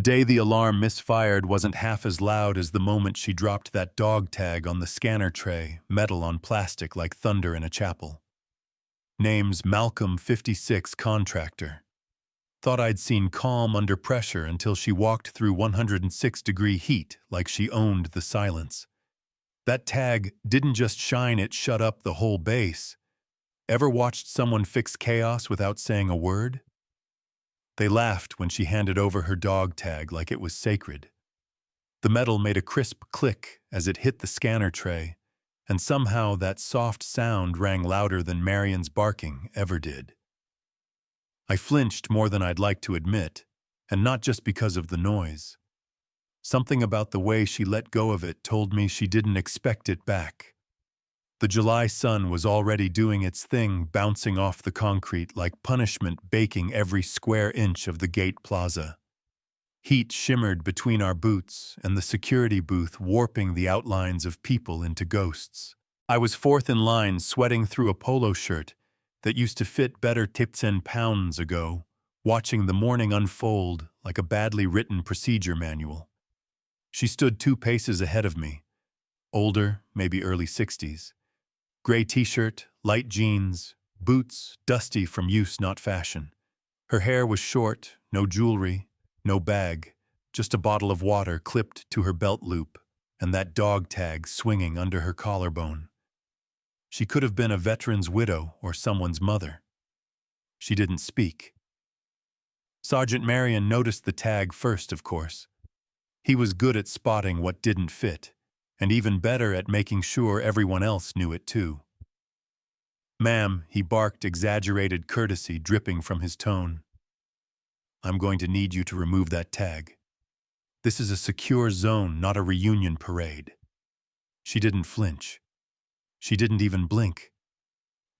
The day the alarm misfired wasn't half as loud as the moment she dropped that dog tag on the scanner tray, metal on plastic like thunder in a chapel. Name's Malcolm 56 Contractor. Thought I'd seen calm under pressure until she walked through 106-degree heat like she owned the silence. That tag didn't just shine, it shut up the whole base. Ever watched someone fix chaos without saying a word? They laughed when she handed over her dog tag like it was sacred. The metal made a crisp click as it hit the scanner tray, and somehow that soft sound rang louder than Marion's barking ever did. I flinched more than I'd like to admit, and not just because of the noise. Something about the way she let go of it told me she didn't expect it back. The July sun was already doing its thing, bouncing off the concrete like punishment, baking every square inch of the gate plaza. Heat shimmered between our boots, and the security booth warping the outlines of people into ghosts. I was fourth in line, sweating through a polo shirt that used to fit better 10 pounds ago, watching the morning unfold like a badly written procedure manual. She stood 2 paces ahead of me, older, maybe early 60s. Gray t-shirt, light jeans, boots, dusty from use, not fashion. Her hair was short, no jewelry, no bag, just a bottle of water clipped to her belt loop, and that dog tag swinging under her collarbone. She could have been a veteran's widow or someone's mother. She didn't speak. Sergeant Marion noticed the tag first, of course. He was good at spotting what didn't fit, and even better at making sure everyone else knew it too. "Ma'am," he barked, exaggerated courtesy dripping from his tone. "I'm going to need you to remove that tag. This is a secure zone, not a reunion parade." She didn't flinch. She didn't even blink.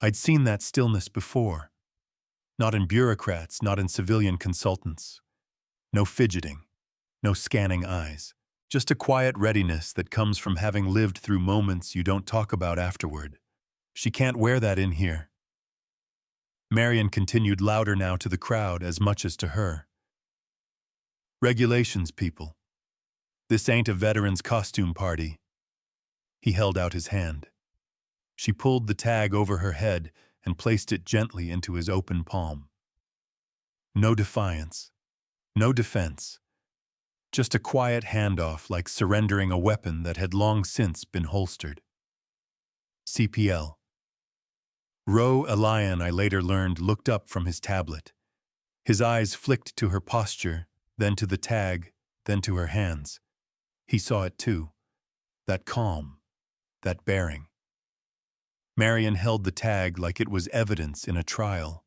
I'd seen that stillness before. Not in bureaucrats, not in civilian consultants. No fidgeting, no scanning eyes. Just a quiet readiness that comes from having lived through moments you don't talk about afterward. She can't wear that in here. Marion continued, louder now to the crowd as much as to her. "Regulations, people. This ain't a veteran's costume party." He held out his hand. She pulled the tag over her head and placed it gently into his open palm. No defiance. No defense. Just a quiet handoff, like surrendering a weapon that had long since been holstered. CPL. Ro Elian, I later learned, looked up from his tablet. His eyes flicked to her posture, then to the tag, then to her hands. He saw it too. That calm, that bearing. Marion held the tag like it was evidence in a trial.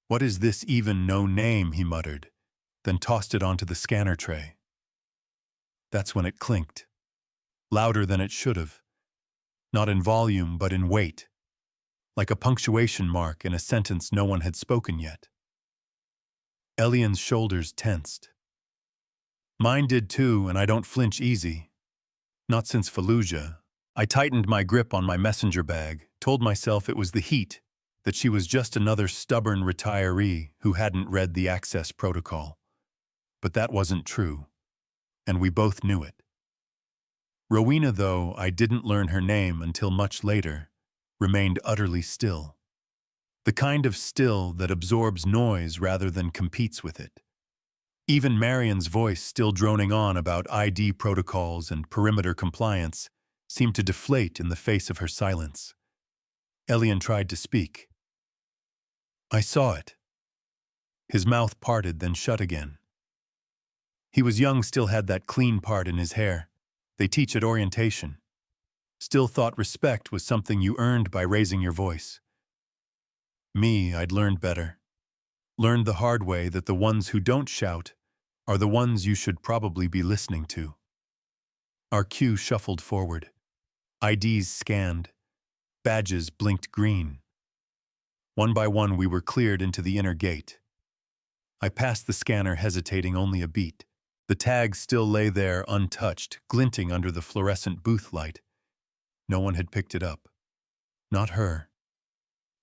"What is this even? No name," he muttered, then tossed it onto the scanner tray. That's when it clinked. Louder than it should have. Not in volume, but in weight. Like a punctuation mark in a sentence no one had spoken yet. Elian's shoulders tensed. Mine did too, and I don't flinch easy. Not since Fallujah. I tightened my grip on my messenger bag, told myself it was the heat, that she was just another stubborn retiree who hadn't read the access protocol. But that wasn't true, and we both knew it. Rowena, though I didn't learn her name until much later, remained utterly still. The kind of still that absorbs noise rather than competes with it. Even Marion's voice, still droning on about ID protocols and perimeter compliance, seemed to deflate in the face of her silence. Elian tried to speak. I saw it. His mouth parted, then shut again. He was young, still had that clean part in his hair. They teach at orientation. Still thought respect was something you earned by raising your voice. Me, I'd learned better. Learned the hard way that the ones who don't shout are the ones you should probably be listening to. Our queue shuffled forward. IDs scanned. Badges blinked green. One by one we were cleared into the inner gate. I passed the scanner, hesitating only a beat. The tag still lay there untouched, glinting under the fluorescent booth light. No one had picked it up. Not her.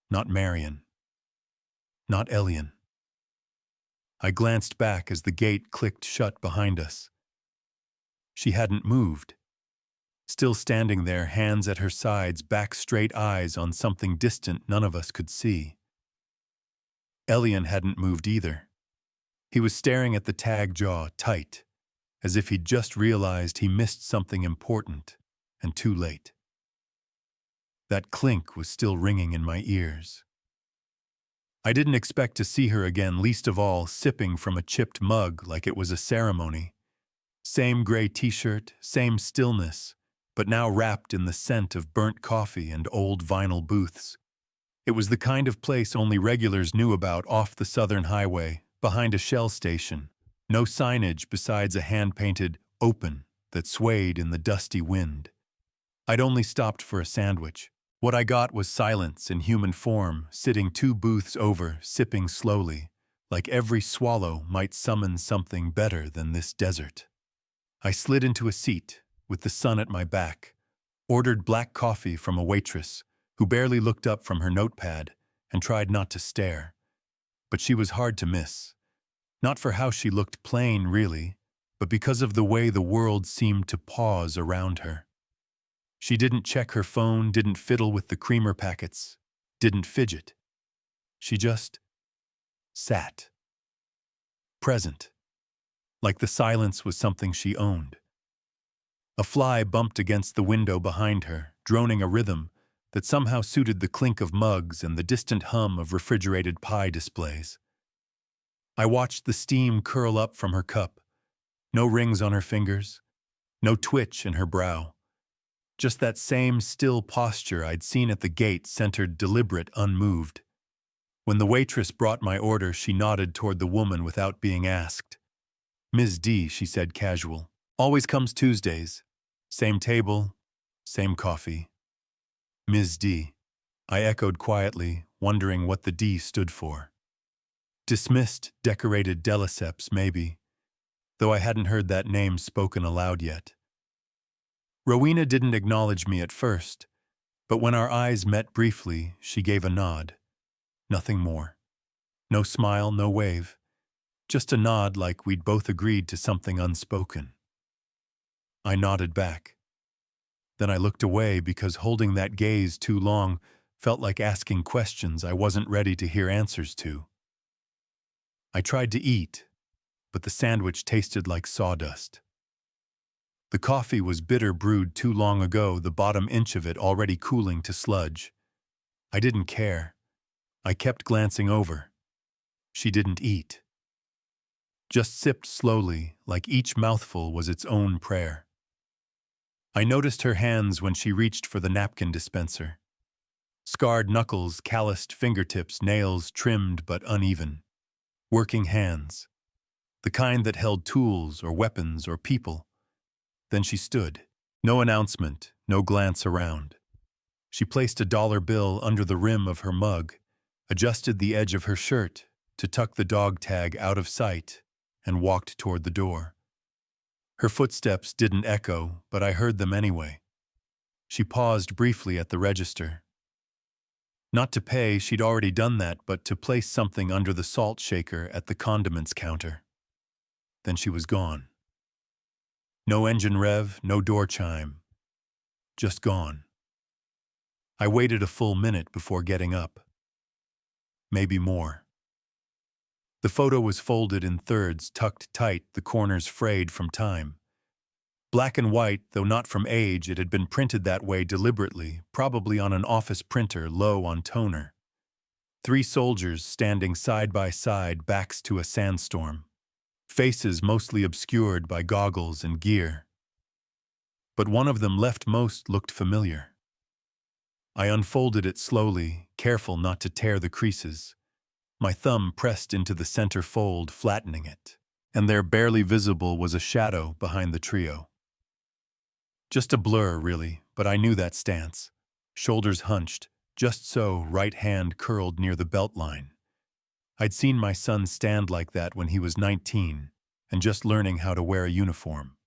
Not Marion. Not Elian. I glanced back as the gate clicked shut behind us. She hadn't moved. Still standing there, hands at her sides, back straight, eyes on something distant none of us could see. Elian hadn't moved either. He was staring at the tag, jaw tight, as if he'd just realized he missed something important, and too late. That clink was still ringing in my ears. I didn't expect to see her again, least of all sipping from a chipped mug like it was a ceremony. Same gray t-shirt, same stillness, but now wrapped in the scent of burnt coffee and old vinyl booths. It was the kind of place only regulars knew about, off the Southern Highway, behind a Shell station. No signage besides a hand-painted "Open" that swayed in the dusty wind. I'd only stopped for a sandwich. What I got was silence in human form, sitting 2 booths over, sipping slowly, like every swallow might summon something better than this desert. I slid into a seat, with the sun at my back, ordered black coffee from a waitress, who barely looked up from her notepad, and tried not to stare. But she was hard to miss. Not for how she looked plain, really, but because of the way the world seemed to pause around her. She didn't check her phone, didn't fiddle with the creamer packets, didn't fidget. She just sat. Present. Like the silence was something she owned. A fly bumped against the window behind her, droning a rhythm that somehow suited the clink of mugs and the distant hum of refrigerated pie displays. I watched the steam curl up from her cup. No rings on her fingers, no twitch in her brow. Just that same still posture I'd seen at the gate, centered, deliberate, unmoved. When the waitress brought my order, she nodded toward the woman without being asked. "Ms. D," she said, casual. "Always comes Tuesdays. Same table, same coffee." "Ms. D," I echoed quietly, wondering what the D stood for. Dismissed, decorated deliceps, maybe, though I hadn't heard that name spoken aloud yet. Rowena didn't acknowledge me at first, but when our eyes met briefly, she gave a nod. Nothing more. No smile, no wave. Just a nod, like we'd both agreed to something unspoken. I nodded back. Then I looked away because holding that gaze too long felt like asking questions I wasn't ready to hear answers to. I tried to eat, but the sandwich tasted like sawdust. The coffee was bitter, brewed too long ago, the bottom inch of it already cooling to sludge. I didn't care. I kept glancing over. She didn't eat. Just sipped slowly, like each mouthful was its own prayer. I noticed her hands when she reached for the napkin dispenser. Scarred knuckles, calloused fingertips, nails trimmed but uneven. Working hands. The kind that held tools or weapons or people. Then she stood. No announcement, no glance around. She placed a dollar bill under the rim of her mug, adjusted the edge of her shirt to tuck the dog tag out of sight, and walked toward the door. Her footsteps didn't echo, but I heard them anyway. She paused briefly at the register. Not to pay, she'd already done that, but to place something under the salt shaker at the condiments counter. Then she was gone. No engine rev, no door chime. Just gone. I waited a full minute before getting up. Maybe more. The photo was folded in thirds, tucked tight, the corners frayed from time. Black and white, though not from age, it had been printed that way deliberately, probably on an office printer, low on toner. 3 soldiers standing side by side, backs to a sandstorm. Faces mostly obscured by goggles and gear. But one of them, leftmost, looked familiar. I unfolded it slowly, careful not to tear the creases. My thumb pressed into the center fold, flattening it, and there, barely visible, was a shadow behind the trio. Just a blur, really, but I knew that stance. Shoulders hunched, just so, right hand curled near the belt line. I'd seen my son stand like that when he was 19, and just learning how to wear a uniform.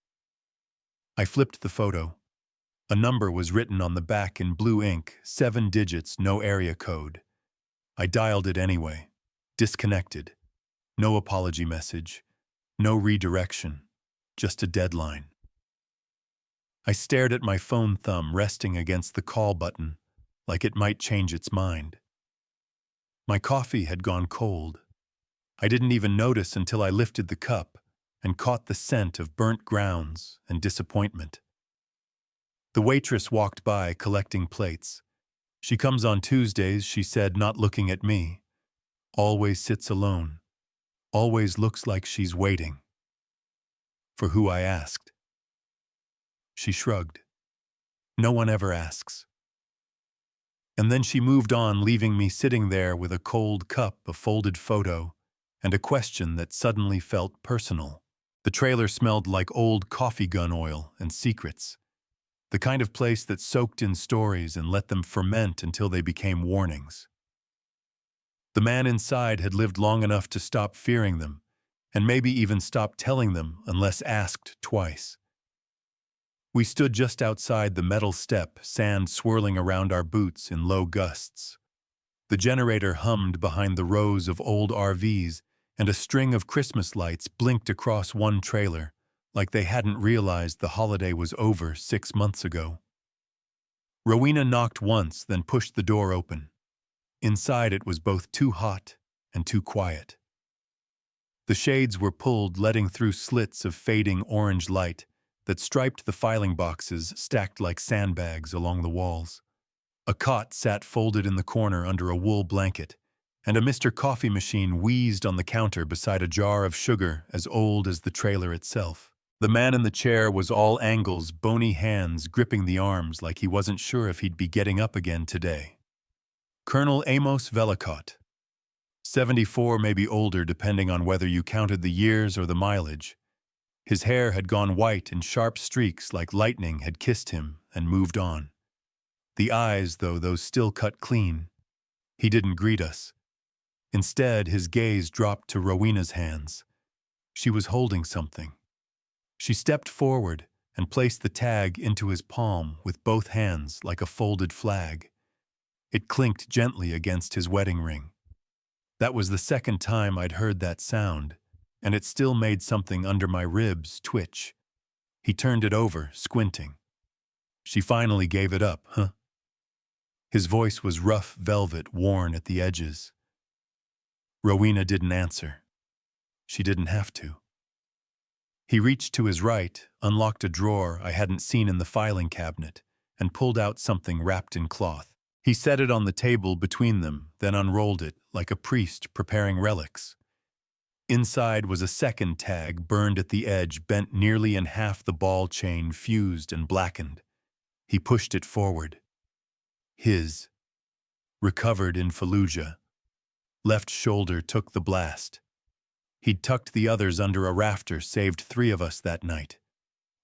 I flipped the photo. A number was written on the back in blue ink, 7 digits, no area code. I dialed it anyway. Disconnected. No apology message, no redirection, just a deadline. I stared at my phone thumb resting against the call button, like it might change its mind. My coffee had gone cold. I didn't even notice until I lifted the cup and caught the scent of burnt grounds and disappointment. The waitress walked by collecting plates. She comes on Tuesdays, she said, not looking at me. Always sits alone. Always looks like she's waiting. For who, I asked. She shrugged. No one ever asks. And then she moved on, leaving me sitting there with a cold cup, a folded photo, and a question that suddenly felt personal. The trailer smelled like old coffee gun oil and secrets, the kind of place that soaked in stories and let them ferment until they became warnings. The man inside had lived long enough to stop fearing them, and maybe even stop telling them unless asked twice. We stood just outside the metal step, sand swirling around our boots in low gusts. The generator hummed behind the rows of old RVs, and a string of Christmas lights blinked across one trailer, like they hadn't realized the holiday was over 6 months ago. Rowena knocked once, then pushed the door open. Inside it was both too hot and too quiet. The shades were pulled, letting through slits of fading orange light that striped the filing boxes stacked like sandbags along the walls. A cot sat folded in the corner under a wool blanket, and a Mr. Coffee machine wheezed on the counter beside a jar of sugar as old as the trailer itself. The man in the chair was all angles, bony hands gripping the arms like he wasn't sure if he'd be getting up again today. Colonel Amos Vellacott. 74, maybe older depending on whether you counted the years or the mileage. His hair had gone white in sharp streaks like lightning had kissed him and moved on. The eyes, though, those still cut clean. He didn't greet us. Instead, his gaze dropped to Rowena's hands. She was holding something. She stepped forward and placed the tag into his palm with both hands like a folded flag. It clinked gently against his wedding ring. That was the second time I'd heard that sound, and it still made something under my ribs twitch. He turned it over, squinting. She finally gave it up, huh? His voice was rough velvet, worn at the edges. Rowena didn't answer. She didn't have to. He reached to his right, unlocked a drawer I hadn't seen in the filing cabinet, and pulled out something wrapped in cloth. He set it on the table between them, then unrolled it like a priest preparing relics. Inside was a second tag burned at the edge, bent nearly in half, the ball chain fused and blackened. He pushed it forward. His. Recovered in Fallujah. Left shoulder took the blast. He'd tucked the others under a rafter, saved 3 of us that night.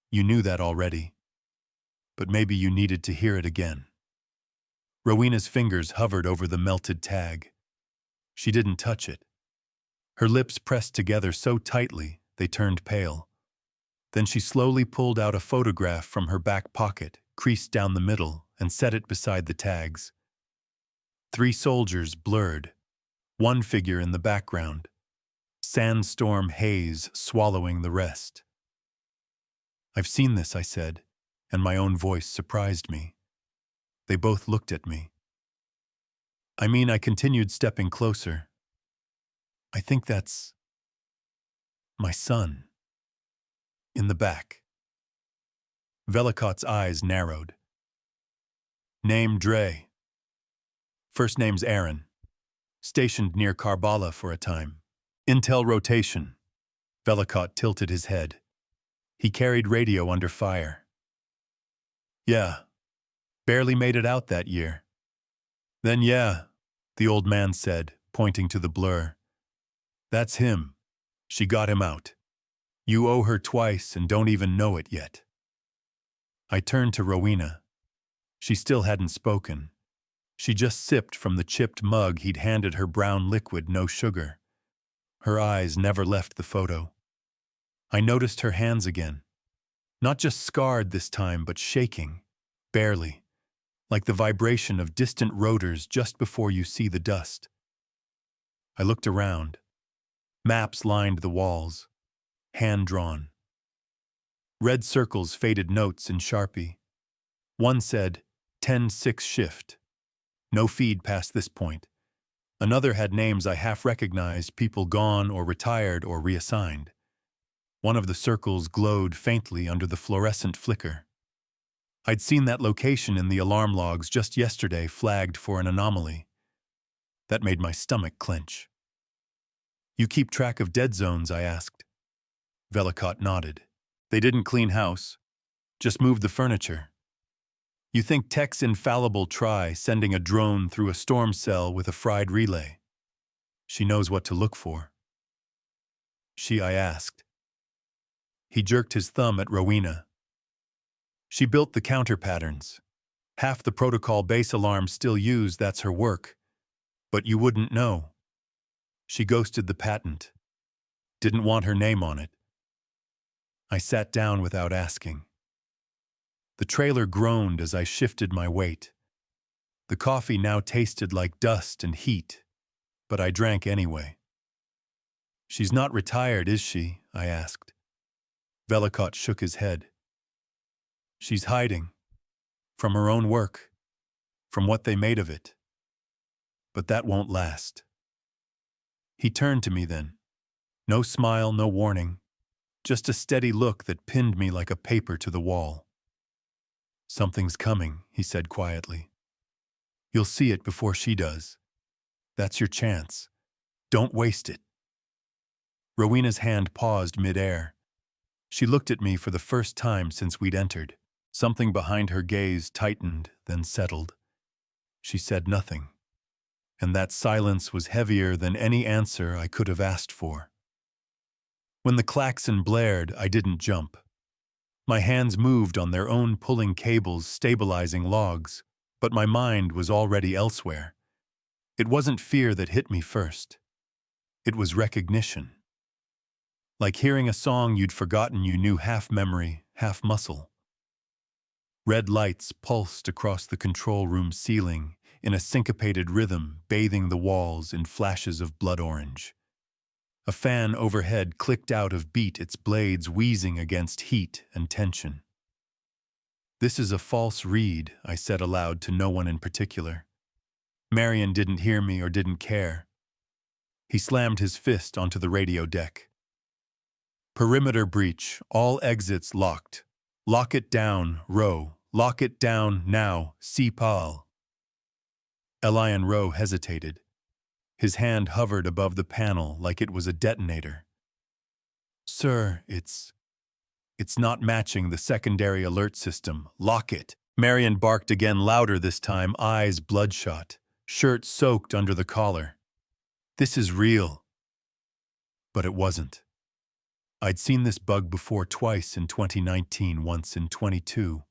You knew that already. But maybe you needed to hear it again. Rowena's fingers hovered over the melted tag. She didn't touch it. Her lips pressed together so tightly they turned pale. Then she slowly pulled out a photograph from her back pocket, creased down the middle, and set it beside the tags. 3 soldiers blurred, one figure in the background. Sandstorm haze swallowing the rest. I've seen this, I said, and my own voice surprised me. They both looked at me. I continued stepping closer. I think that's my son. In the back. Vellacott's eyes narrowed. Name Dre. First name's Aaron. Stationed near Karbala for a time. Intel rotation. Vellacott tilted his head. He carried radio under fire. Yeah. Barely made it out that year. Then yeah, the old man said, pointing to the blur. That's him. She got him out. You owe her twice and don't even know it yet. I turned to Rowena. She still hadn't spoken. She just sipped from the chipped mug he'd handed her, brown liquid, no sugar. Her eyes never left the photo. I noticed her hands again. Not just scarred this time, but shaking. Barely. Like the vibration of distant rotors just before you see the dust. I looked around. Maps lined the walls, hand-drawn. Red circles faded notes in Sharpie. One said, 10-6 shift. No feed past this point. Another had names I half recognized, people gone or retired or reassigned. One of the circles glowed faintly under the fluorescent flicker. I'd seen that location in the alarm logs just yesterday, flagged for an anomaly. That made my stomach clench. You keep track of dead zones, I asked. Velikot nodded. They didn't clean house, just moved the furniture. You think tech's infallible? Try sending a drone through a storm cell with a fried relay. She knows what to look for. I asked. He jerked his thumb at Rowena. She built the counter patterns. Half the protocol base alarms still use, that's her work. But you wouldn't know. She ghosted the patent. Didn't want her name on it. I sat down without asking. The trailer groaned as I shifted my weight. The coffee now tasted like dust and heat, but I drank anyway. She's not retired, is she? I asked. Velikot shook his head. She's hiding. From her own work. From what they made of it. But that won't last. He turned to me then. No smile, no warning. Just a steady look that pinned me like a paper to the wall. Something's coming, he said quietly. You'll see it before she does. That's your chance. Don't waste it. Rowena's hand paused mid-air. She looked at me for the first time since we'd entered. Something behind her gaze tightened, then settled. She said nothing. And that silence was heavier than any answer I could have asked for. When the klaxon blared, I didn't jump. My hands moved on their own, pulling cables, stabilizing logs, but my mind was already elsewhere. It wasn't fear that hit me first. It was recognition. Like hearing a song you'd forgotten you knew, half memory, half muscle. Red lights pulsed across the control room ceiling in a syncopated rhythm, bathing the walls in flashes of blood orange. A fan overhead clicked out of beat, its blades wheezing against heat and tension. This is a false read, I said aloud to no one in particular. Marion didn't hear me or didn't care. He slammed his fist onto the radio deck. Perimeter breach, all exits locked. Lock it down, Rowe. Lock it down now, CPAL. Elian Rowe hesitated. His hand hovered above the panel like it was a detonator. Sir, it's not matching the secondary alert system. Lock it. Marion barked again, louder this time, eyes bloodshot, shirt soaked under the collar. This is real. But it wasn't. I'd seen this bug before, twice in 2019, once in 22.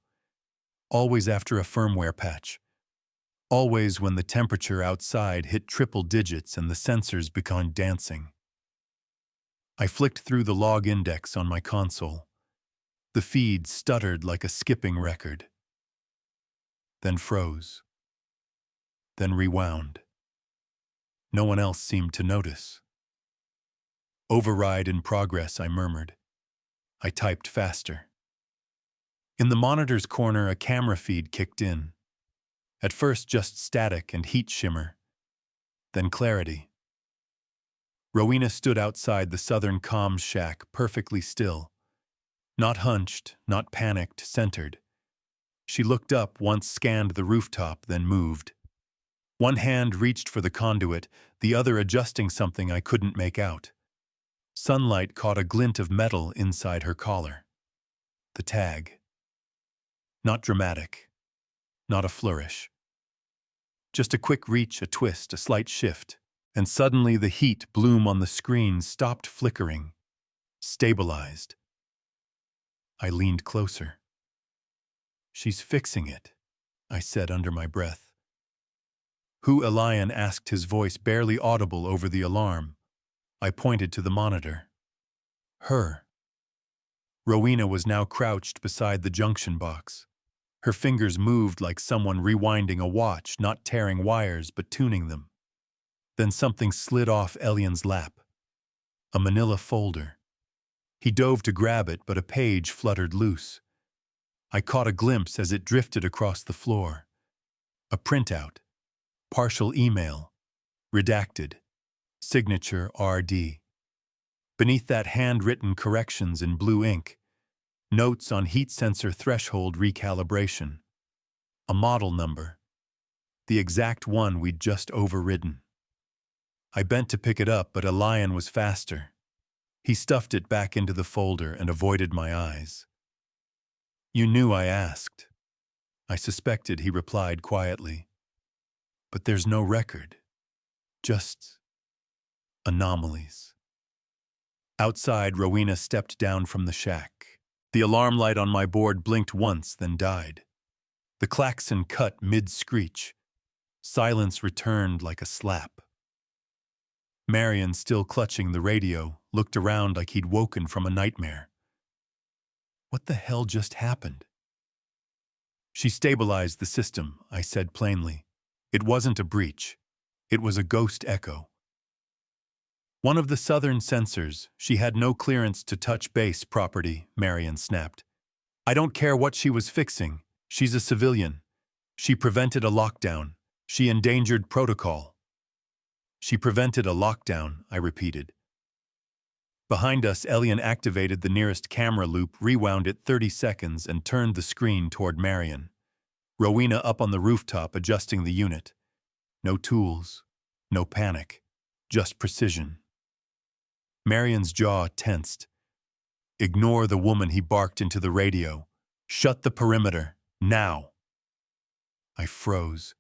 Always after a firmware patch. Always when the temperature outside hit triple digits and the sensors began dancing. I flicked through the log index on my console. The feed stuttered like a skipping record. Then froze. Then rewound. No one else seemed to notice. Override in progress, I murmured. I typed faster. In the monitor's corner, a camera feed kicked in. At first just static and heat shimmer. Then clarity. Rowena stood outside the southern comms shack, perfectly still. Not hunched, not panicked, centered. She looked up, once scanned the rooftop, then moved. One hand reached for the conduit, the other adjusting something I couldn't make out. Sunlight caught a glint of metal inside her collar. The tag. Not dramatic. Not a flourish. Just a quick reach, a twist, a slight shift, and suddenly the heat bloom on the screen stopped flickering. Stabilized. I leaned closer. She's fixing it, I said under my breath. Who? Elian asked, his voice barely audible over the alarm. I pointed to the monitor. Her. Rowena was now crouched beside the junction box. Her fingers moved like someone rewinding a watch, not tearing wires but tuning them. Then something slid off Elian's lap. A manila folder. He dove to grab it, but a page fluttered loose. I caught a glimpse as it drifted across the floor. A printout. Partial email. Redacted. Signature RD. Beneath that, handwritten corrections in blue ink. Notes on heat sensor threshold recalibration. A model number. The exact one we'd just overridden. I bent to pick it up, but Elian was faster. He stuffed it back into the folder and avoided my eyes. "You knew I asked." "I suspected," he replied quietly. "But there's no record. Just anomalies." Outside, Rowena stepped down from the shack. The alarm light on my board blinked once, then died. The klaxon cut mid-screech. Silence returned like a slap. Marion, still clutching the radio, looked around like he'd woken from a nightmare. What the hell just happened? "She stabilized the system," I said plainly. "It wasn't a breach. It was a ghost echo." "One of the southern sensors. She had no clearance to touch base property," Marion snapped. "I don't care what she was fixing. She's a civilian. She prevented a lockdown. She endangered protocol." "She prevented a lockdown," I repeated. Behind us, Elian activated the nearest camera loop, rewound it 30 seconds, and turned the screen toward Marion. Rowena up on the rooftop adjusting the unit. No tools, no panic, just precision. Marion's jaw tensed. "Ignore the woman," he barked into the radio. "Shut the perimeter, now." I froze.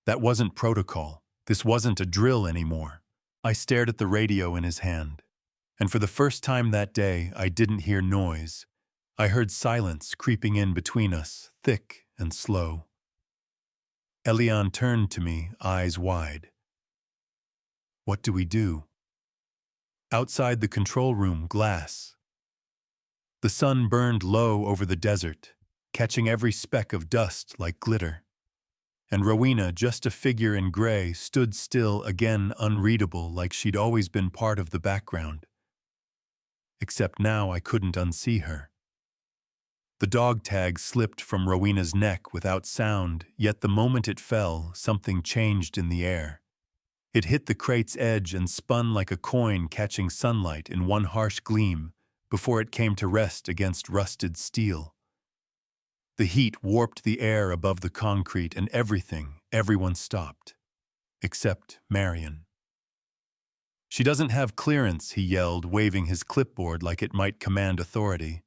That wasn't protocol. This wasn't a drill anymore. I stared at the radio in his hand. And for the first time that day, I didn't hear noise. I heard silence creeping in between us, thick and slow. Elian turned to me, eyes wide. "What do we do?" Outside the control room, glass. The sun burned low over the desert, catching every speck of dust like glitter. And Rowena, just a figure in gray, stood still, again unreadable, like she'd always been part of the background. Except now I couldn't unsee her. The dog tag slipped from Rowena's neck without sound, yet the moment it fell, something changed in the air. It hit the crate's edge and spun like a coin catching sunlight in one harsh gleam before it came to rest against rusted steel. The heat warped the air above the concrete, and everyone stopped. Except Marion. "She doesn't have clearance," he yelled, waving his clipboard like it might command authority.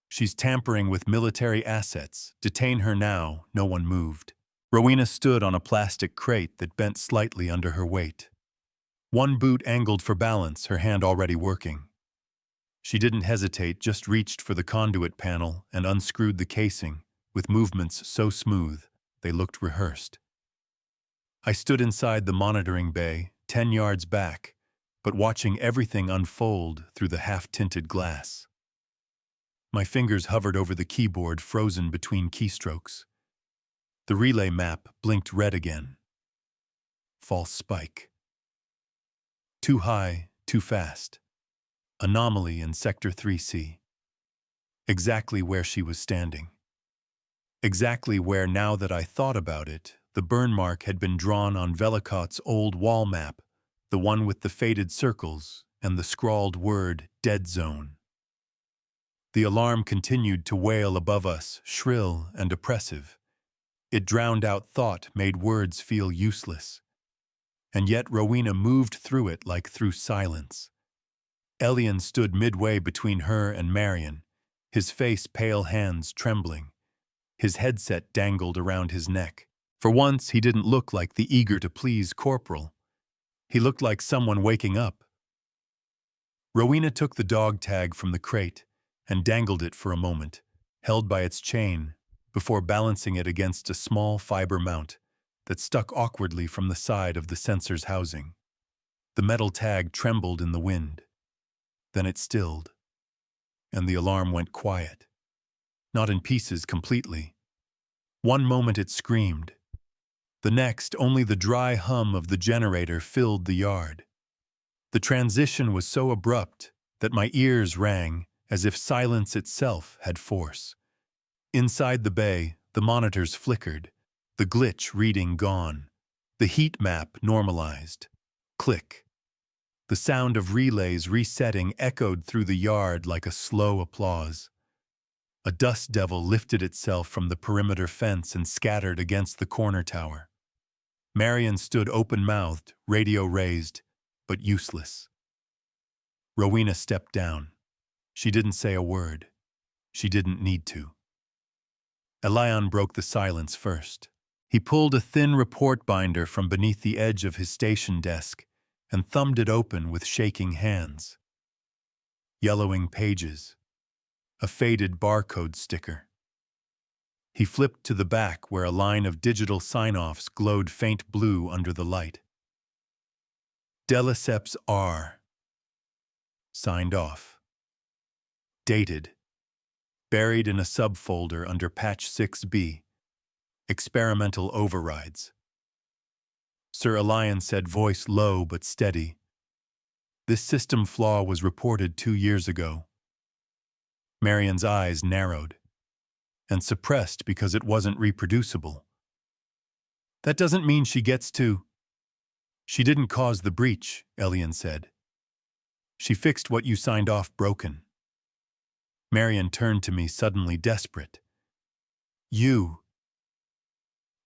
"She's tampering with military assets. Detain her now." No one moved. Rowena stood on a plastic crate that bent slightly under her weight. One boot angled for balance, her hand already working. She didn't hesitate, just reached for the conduit panel and unscrewed the casing, with movements so smooth they looked rehearsed. I stood inside the monitoring bay, 10 yards back, but watching everything unfold through the half-tinted glass. My fingers hovered over the keyboard, frozen between keystrokes. The relay map blinked red again. False spike. Too high, too fast. Anomaly in Sector 3C. Exactly where she was standing. Exactly where, now that I thought about it, the burn mark had been drawn on Velikot's old wall map, the one with the faded circles and the scrawled word, Dead Zone. The alarm continued to wail above us, shrill and oppressive. It drowned out thought, made words feel useless. And yet Rowena moved through it like through silence. Elian stood midway between her and Marion, his face, pale hands trembling. His headset dangled around his neck. For once, he didn't look like the eager-to-please corporal. He looked like someone waking up. Rowena took the dog tag from the crate and dangled it for a moment, held by its chain, before balancing it against a small fiber mount that stuck awkwardly from the side of the sensor's housing. The metal tag trembled in the wind. Then it stilled, and the alarm went quiet. Not in pieces completely. One moment it screamed. The next, only the dry hum of the generator filled the yard. The transition was so abrupt that my ears rang as if silence itself had force. Inside the bay, the monitors flickered, the glitch reading gone, the heat map normalized. Click. The sound of relays resetting echoed through the yard like a slow applause. A dust devil lifted itself from the perimeter fence and scattered against the corner tower. Marion stood open-mouthed, radio raised, but useless. Rowena stepped down. She didn't say a word. She didn't need to. Elion broke the silence first. He pulled a thin report binder from beneath the edge of his station desk and thumbed it open with shaking hands. Yellowing pages. A faded barcode sticker. He flipped to the back where a line of digital sign-offs glowed faint blue under the light. Deliceps R. Signed off. Dated. Buried in a subfolder under Patch 6B. Experimental overrides. Sir Elion said, voice low but steady. This system flaw was reported 2 years ago. Marion's eyes narrowed, and suppressed because it wasn't reproducible. That doesn't mean she gets to... She didn't cause the breach, Elion said. She fixed what you signed off broken. Marion turned to me, suddenly desperate. You...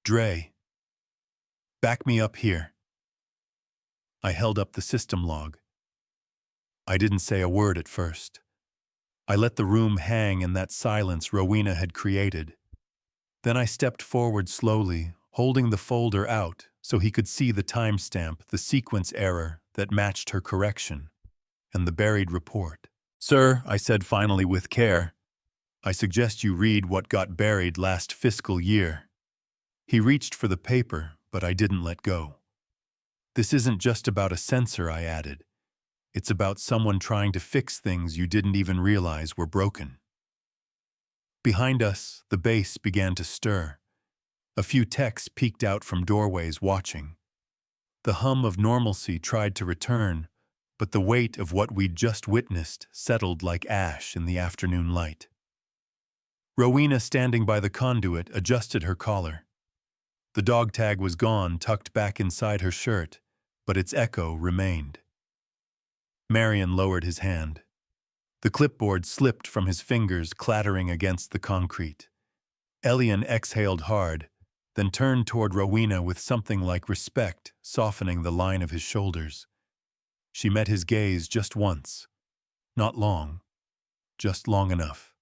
Dre. Back me up here. I held up the system log. I didn't say a word at first. I let the room hang in that silence Rowena had created. Then I stepped forward slowly, holding the folder out so he could see the timestamp, the sequence error that matched her correction, and the buried report. Sir, I said finally with care, I suggest you read what got buried last fiscal year. He reached for the paper, but I didn't let go. This isn't just about a sensor, I added. It's about someone trying to fix things you didn't even realize were broken. Behind us, the base began to stir. A few techs peeked out from doorways watching. The hum of normalcy tried to return, but the weight of what we'd just witnessed settled like ash in the afternoon light. Rowena, standing by the conduit, adjusted her collar. The dog tag was gone, tucked back inside her shirt, but its echo remained. Marion lowered his hand. The clipboard slipped from his fingers, clattering against the concrete. Elion exhaled hard, then turned toward Rowena with something like respect, softening the line of his shoulders. She met his gaze just once. Not long. Just long enough.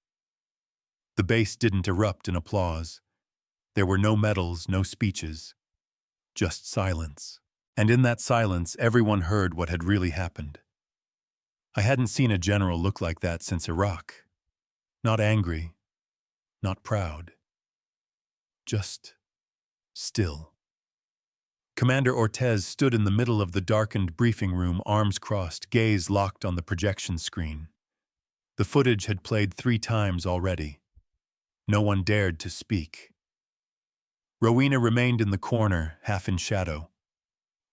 The base didn't erupt in applause. There were no medals, no speeches. Just silence. And in that silence, everyone heard what had really happened. I hadn't seen a general look like that since Iraq. Not angry. Not proud. Just still. Commander Ortez stood in the middle of the darkened briefing room, arms crossed, gaze locked on the projection screen. The footage had played 3 times already. No one dared to speak. Rowena remained in the corner, half in shadow.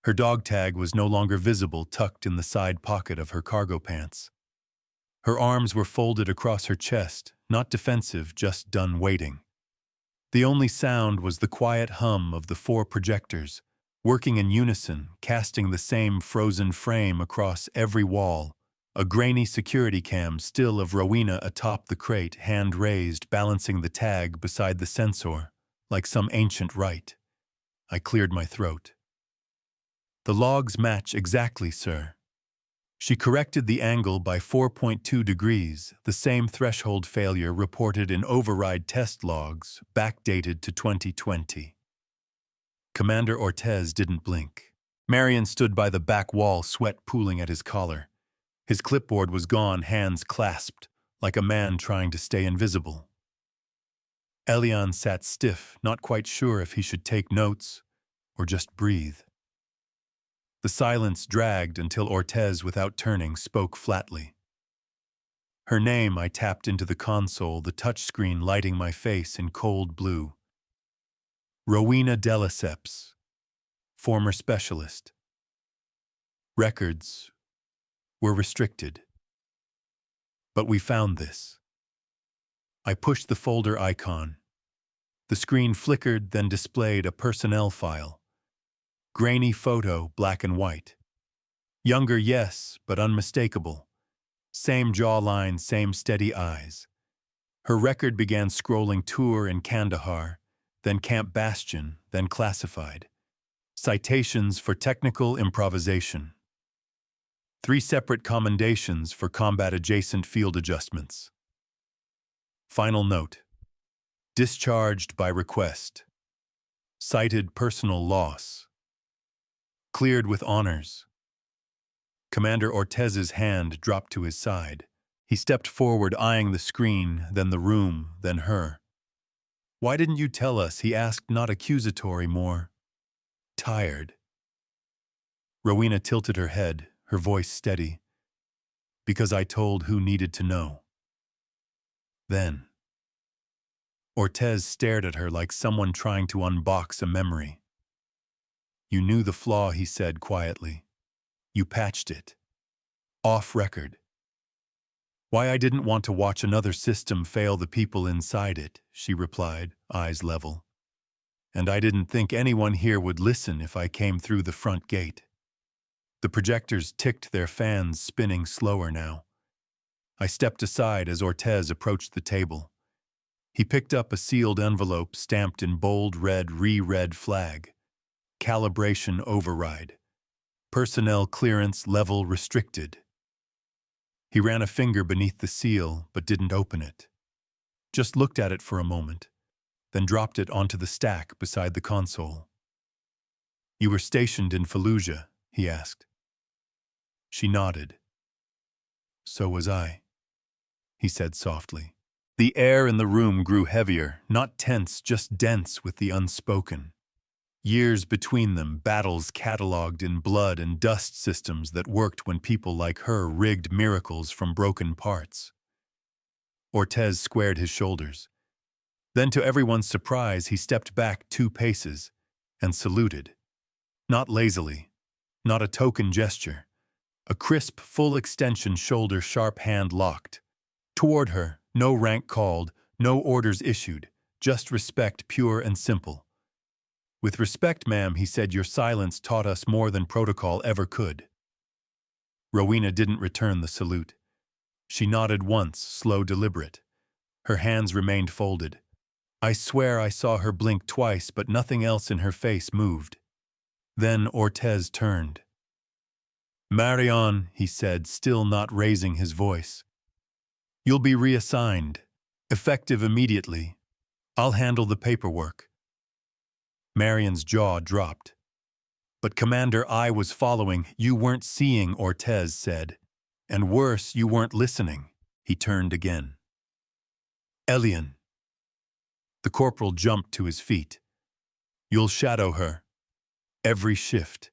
Her dog tag was no longer visible, tucked in the side pocket of her cargo pants. Her arms were folded across her chest, not defensive, just done waiting. The only sound was the quiet hum of the 4 projectors, working in unison, casting the same frozen frame across every wall, a grainy security cam still of Rowena atop the crate, hand raised, balancing the tag beside the sensor, like some ancient rite. I cleared my throat. The logs match exactly, sir. She corrected the angle by 4.2 degrees, the same threshold failure reported in override test logs, backdated to 2020. Commander Ortez didn't blink. Marion stood by the back wall, sweat pooling at his collar. His clipboard was gone, hands clasped, like a man trying to stay invisible. Elion sat stiff, not quite sure if he should take notes or just breathe. The silence dragged until Ortez, without turning, spoke flatly. Her name, I tapped into the console, the touchscreen lighting my face in cold blue. Rowena Deliceps, former specialist. Records, were restricted. But we found this. I pushed the folder icon. The screen flickered, then displayed a personnel file. Grainy photo, black and white. Younger, yes, but unmistakable. Same jawline, same steady eyes. Her record began scrolling tour in Kandahar, then Camp Bastion, then classified. Citations for technical improvisation. 3 separate commendations for combat-adjacent field adjustments. Final note. Discharged by request. Cited personal loss. Cleared with honors. Commander Ortez's hand dropped to his side. He stepped forward, eyeing the screen, then the room, then her. Why didn't you tell us? He asked, not accusatory, more tired. Rowena tilted her head, her voice steady. Because I told who needed to know. Then. Ortez stared at her like someone trying to unbox a memory. You knew the flaw, he said quietly. You patched it. Off record. Why I didn't want to watch another system fail the people inside it, she replied, eyes level. And I didn't think anyone here would listen if I came through the front gate. The projectors ticked, their fans spinning slower now. I stepped aside as Ortez approached the table. He picked up a sealed envelope stamped in bold red re-read flag. Calibration override. Personnel clearance level restricted. He ran a finger beneath the seal, but didn't open it. Just looked at it for a moment, then dropped it onto the stack beside the console. You were stationed in Fallujah, he asked. She nodded. So was I, he said softly. The air in the room grew heavier, not tense, just dense with the unspoken. Years between them, battles catalogued in blood and dust systems that worked when people like her rigged miracles from broken parts. Ortez squared his shoulders. Then, to everyone's surprise, he stepped back 2 paces and saluted. Not lazily, not a token gesture. A crisp, full extension shoulder, sharp hand locked. Toward her, no rank called, no orders issued, just respect, pure and simple. With respect, ma'am, he said, your silence taught us more than protocol ever could. Rowena didn't return the salute. She nodded once, slow, deliberate. Her hands remained folded. I swear I saw her blink twice, but nothing else in her face moved. Then Ortez turned. Marion, he said, still not raising his voice. You'll be reassigned, effective immediately. I'll handle the paperwork. Marion's jaw dropped. But Commander, I was following. You weren't seeing, Ortez said. And worse, you weren't listening. He turned again. Elian. The corporal jumped to his feet. You'll shadow her. Every shift.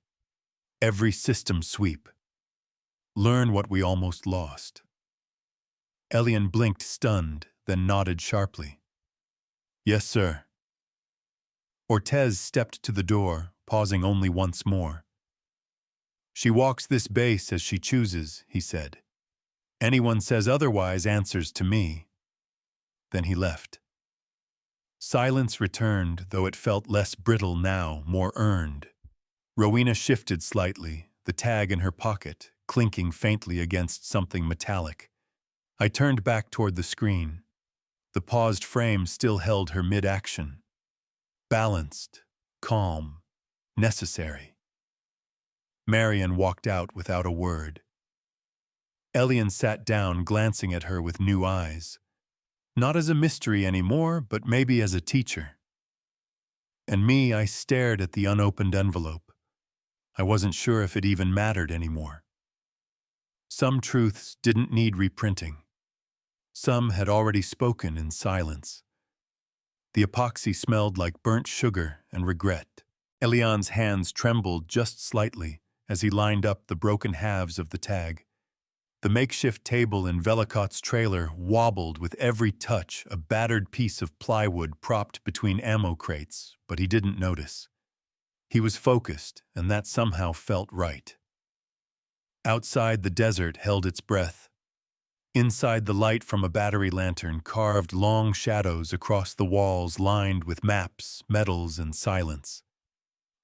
Every system sweep. Learn what we almost lost. Elian blinked, stunned, then nodded sharply. Yes, sir. Ortez stepped to the door, pausing only once more. She walks this base as she chooses, he said. Anyone says otherwise answers to me. Then he left. Silence returned, though it felt less brittle now, more earned. Rowena shifted slightly, the tag in her pocket, clinking faintly against something metallic. I turned back toward the screen. The paused frame still held her mid-action. Balanced, calm, necessary. Marion walked out without a word. Elian sat down, glancing at her with new eyes. Not as a mystery anymore, but maybe as a teacher. And me, I stared at the unopened envelope. I wasn't sure if it even mattered anymore. Some truths didn't need reprinting. Some had already spoken in silence. The epoxy smelled like burnt sugar and regret. Elian's hands trembled just slightly as he lined up the broken halves of the tag. The makeshift table in Velikot's trailer wobbled with every touch, a battered piece of plywood propped between ammo crates, but he didn't notice. He was focused, and that somehow felt right. Outside, the desert held its breath. Inside, the light from a battery lantern carved long shadows across the walls lined with maps, medals, and silence.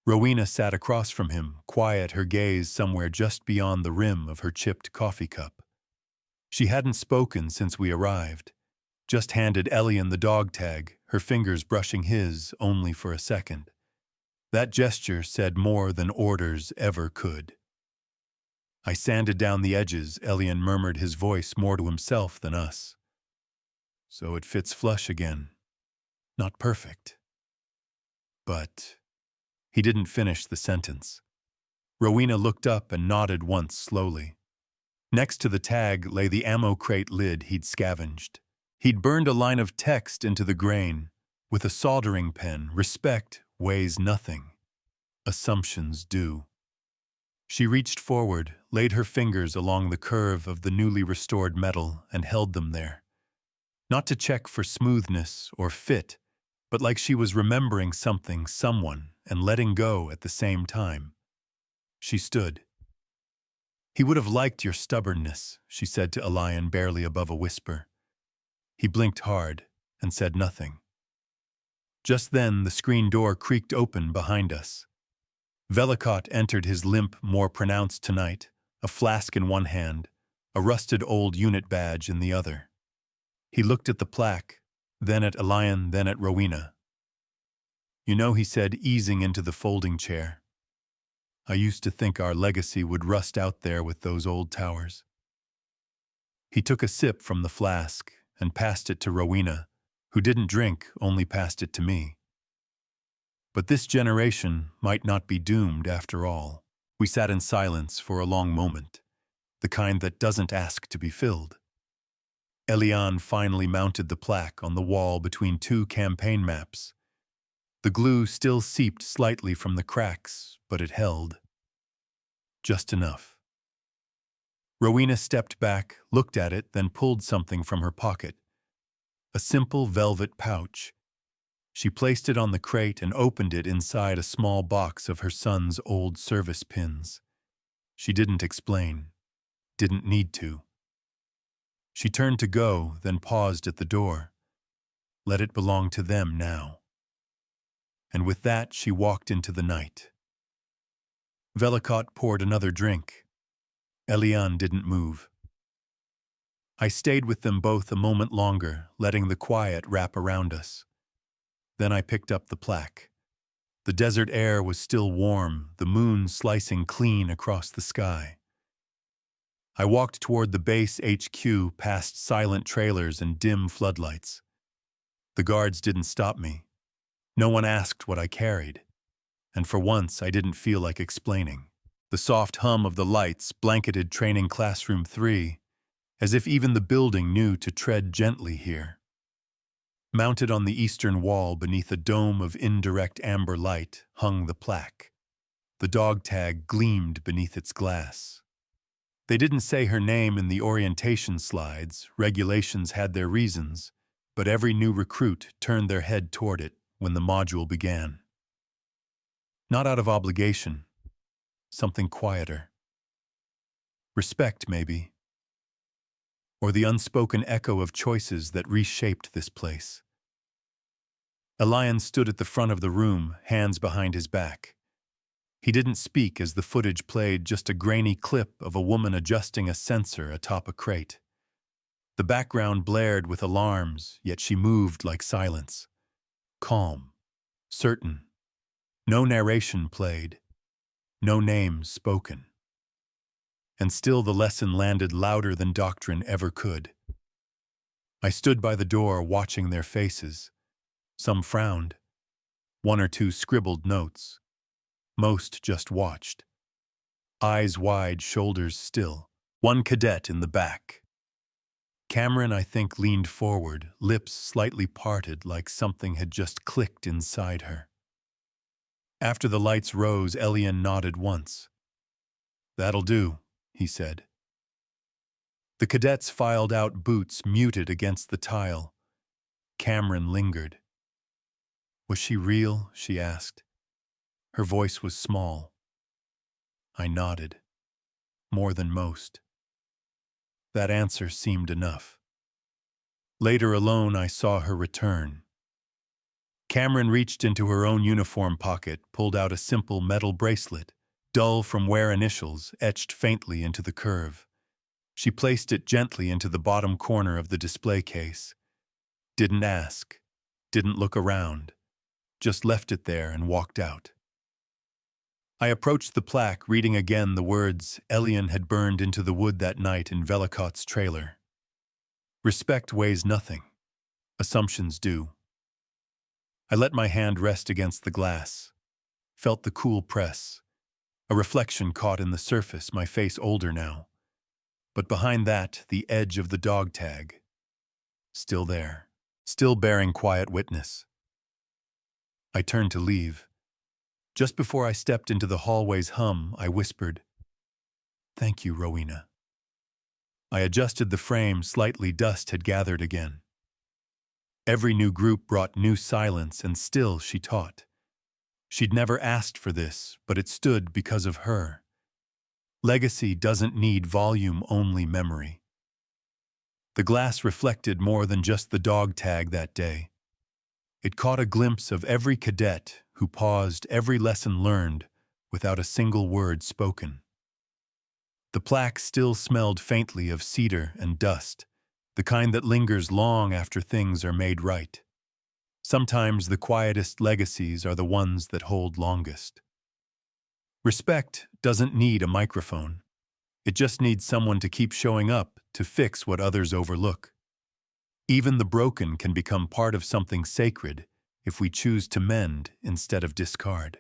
Rowena sat across from him, quiet, her gaze somewhere just beyond the rim of her chipped coffee cup. She hadn't spoken since we arrived, just handed Elian the dog tag, her fingers brushing his only for a second. That gesture said more than orders ever could. I sanded down the edges, Elian murmured, his voice more to himself than us. So it fits flush again. Not perfect. But he didn't finish the sentence. Rowena looked up and nodded once slowly. Next to the tag lay the ammo crate lid he'd scavenged. He'd burned a line of text into the grain. With a soldering pen, respect weighs nothing. Assumptions do. She reached forward, laid her fingers along the curve of the newly restored metal, and held them there. Not to check for smoothness or fit, but like she was remembering something, someone, and letting go at the same time. She stood. He would have liked your stubbornness, she said to Elian barely above a whisper. He blinked hard and said nothing. Just then, the screen door creaked open behind us. Velikot entered, his limp more pronounced tonight, a flask in one hand, a rusted old unit badge in the other. He looked at the plaque, then at Elian, then at Rowena. You know, he said, easing into the folding chair, I used to think our legacy would rust out there with those old towers. He took a sip from the flask and passed it to Rowena, who didn't drink, only passed it to me. But this generation might not be doomed after all. We sat in silence for a long moment, the kind that doesn't ask to be filled. Elian finally mounted the plaque on the wall between two campaign maps. The glue still seeped slightly from the cracks, but it held. Just enough. Rowena stepped back, looked at it, then pulled something from her pocket. A simple velvet pouch. She placed it on the crate and opened it inside a small box of her son's old service pins. She didn't explain. Didn't need to. She turned to go, then paused at the door. Let it belong to them now. And with that, she walked into the night. Velikot poured another drink. Elian didn't move. I stayed with them both a moment longer, letting the quiet wrap around us. Then I picked up the plaque. The desert air was still warm, the moon slicing clean across the sky. I walked toward the base HQ past silent trailers and dim floodlights. The guards didn't stop me. No one asked what I carried. And for once, I didn't feel like explaining. The soft hum of the lights blanketed Training Classroom 3, as if even the building knew to tread gently here. Mounted on the eastern wall beneath a dome of indirect amber light hung the plaque. The dog tag gleamed beneath its glass. They didn't say her name in the orientation slides, regulations had their reasons, but every new recruit turned their head toward it when the module began. Not out of obligation, something quieter. Respect, maybe. Or the unspoken echo of choices that reshaped this place. Elian stood at the front of the room, hands behind his back. He didn't speak as the footage played, just a grainy clip of a woman adjusting a sensor atop a crate. The background blared with alarms, yet she moved like silence. Calm, certain. No narration played. No names spoken. And still the lesson landed louder than doctrine ever could. I stood by the door watching their faces. Some frowned. One or two scribbled notes. Most just watched. Eyes wide, shoulders still. One cadet in the back. Cameron, I think, leaned forward, lips slightly parted like something had just clicked inside her. After the lights rose, Elian nodded once. That'll do, he said. The cadets filed out, boots muted against the tile. Cameron lingered. Was she real? She asked. Her voice was small. I nodded. more than most. That answer seemed enough. Later alone, I saw her return. Cameron reached into her own uniform pocket, pulled out a simple metal bracelet, dull from wear initials etched faintly into the curve. She placed it gently into the bottom corner of the display case. Didn't ask, didn't look around, just left it there and walked out. I approached the plaque, reading again the words Elian had burned into the wood that night in Velikot's trailer. Respect weighs nothing. Assumptions do. I let my hand rest against the glass, felt the cool press, a reflection caught in the surface, my face older now. But behind that, the edge of the dog tag. Still there, still bearing quiet witness. I turned to leave. Just before I stepped into the hallway's hum, I whispered, "Thank you, Rowena." I adjusted the frame slightly. Dust had gathered again. Every new group brought new silence, and still she taught. She'd never asked for this, but it stood because of her. Legacy doesn't need volume-only memory. The glass reflected more than just the dog tag that day. It caught a glimpse of every cadet who paused, every lesson learned, without a single word spoken. The plaque still smelled faintly of cedar and dust, the kind that lingers long after things are made right. Sometimes the quietest legacies are the ones that hold longest. Respect doesn't need a microphone. It just needs someone to keep showing up to fix what others overlook. Even the broken can become part of something sacred if we choose to mend instead of discard.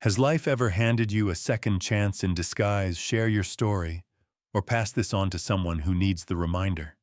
Has life ever handed you a second chance in disguise? Share your story, or pass this on to someone who needs the reminder.